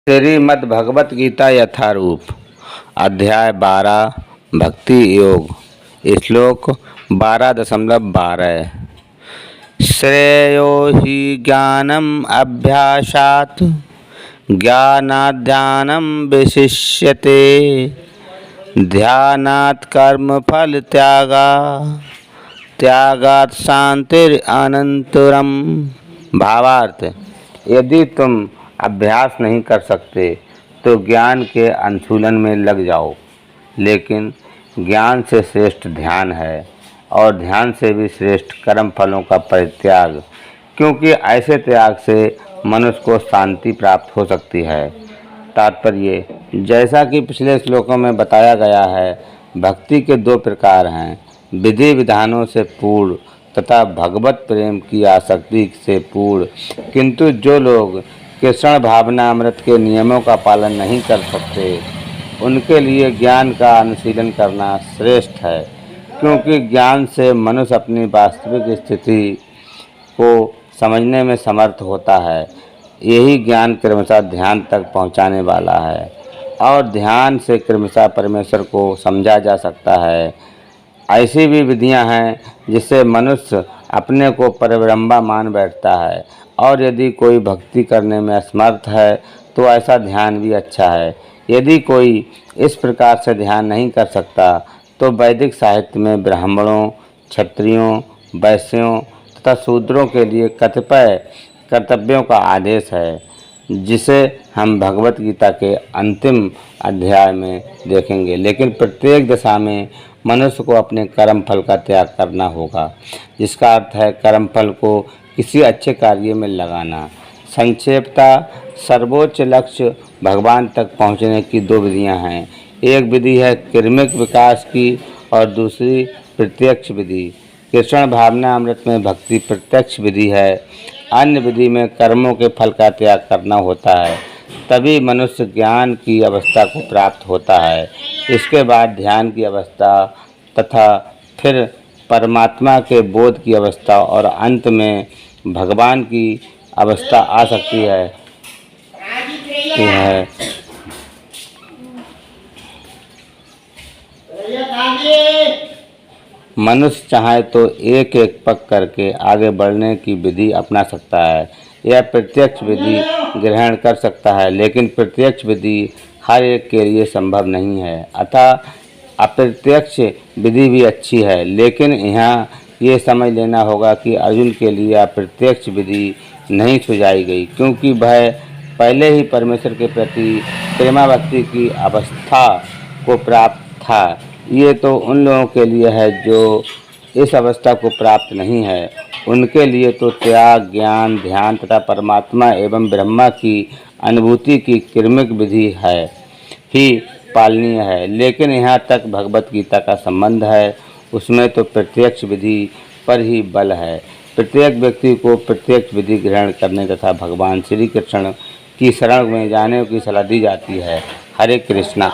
श्रीमद् भगवत गीता यथारूप अध्याय 12 भक्ति योग श्लोक 12.12 श्रेयो हि ज्ञानम अभ्यासात् ज्ञानाद् विशिष्यते ध्यानात् कर्मफल त्यागात् शांतिरनंतरम। भावार्थ, यदि तुम अभ्यास नहीं कर सकते तो ज्ञान के अनुशीलन में लग जाओ, लेकिन ज्ञान से श्रेष्ठ ध्यान है और ध्यान से भी श्रेष्ठ कर्म फलों का परित्याग, क्योंकि ऐसे त्याग से मनुष्य को शांति प्राप्त हो सकती है। तात्पर्य, जैसा कि पिछले श्लोकों में बताया गया है, भक्ति के दो प्रकार हैं, विधि विधानों से पूर्ण तथा भगवत प्रेम की आसक्ति से पूर्ण। किंतु जो लोग कृष्ण भावना अमृत के नियमों का पालन नहीं कर सकते, उनके लिए ज्ञान का अनुशीलन करना श्रेष्ठ है, क्योंकि ज्ञान से मनुष्य अपनी वास्तविक स्थिति को समझने में समर्थ होता है। यही ज्ञान क्रमशः ध्यान तक पहुंचाने वाला है और ध्यान से क्रमशः परमेश्वर को समझा जा सकता है। ऐसी भी विधियां हैं जिससे मनुष्य अपने को परब्रह्म मान बैठता है, और यदि कोई भक्ति करने में असमर्थ है तो ऐसा ध्यान भी अच्छा है। यदि कोई इस प्रकार से ध्यान नहीं कर सकता तो वैदिक साहित्य में ब्राह्मणों, क्षत्रियों, वैश्यों तथा शूद्रों के लिए कतिपय कर्तव्यों का आदेश है, जिसे हम भगवत गीता के अंतिम अध्याय में देखेंगे। लेकिन प्रत्येक दशा में मनुष्य को अपने कर्म फल का त्याग करना होगा, जिसका अर्थ है कर्म फल को किसी अच्छे कार्य में लगाना। संक्षेपता, सर्वोच्च लक्ष्य भगवान तक पहुंचने की दो विधियां हैं। एक विधि है कर्मिक विकास की और दूसरी प्रत्यक्ष विधि। कृष्ण भावना अमृत में भक्ति प्रत्यक्ष विधि है। अन्य विधि में कर्मों के फल का त्याग करना होता है, तभी मनुष्य ज्ञान की अवस्था को प्राप्त होता है। इसके बाद ध्यान की अवस्था तथा फिर परमात्मा के बोध की अवस्था और अंत में भगवान की अवस्था आ सकती है। मनुष्य चाहे तो एक एक पग करके आगे बढ़ने की विधि अपना सकता है या प्रत्यक्ष विधि ग्रहण कर सकता है, लेकिन प्रत्यक्ष विधि हर एक के लिए संभव नहीं है। अतः अप्रत्यक्ष विधि भी अच्छी है, लेकिन यहाँ ये समझ लेना होगा कि अर्जुन के लिए अप्रत्यक्ष विधि नहीं सुझाई गई, क्योंकि वह पहले ही परमेश्वर के प्रति प्रेमाभक्ति की अवस्था को प्राप्त था। ये तो उन लोगों के लिए है जो इस अवस्था को प्राप्त नहीं है। उनके लिए तो त्याग, ज्ञान, ध्यान तथा परमात्मा एवं ब्रह्मा की अनुभूति की क्रमिक विधि है ही पालनीय है। लेकिन यहाँ तक भगवत गीता का संबंध है, उसमें तो प्रत्यक्ष विधि पर ही बल है। प्रत्येक व्यक्ति को प्रत्यक्ष विधि ग्रहण करने तथा भगवान श्री कृष्ण की शरण में जाने की सलाह दी जाती है। हरे कृष्णा।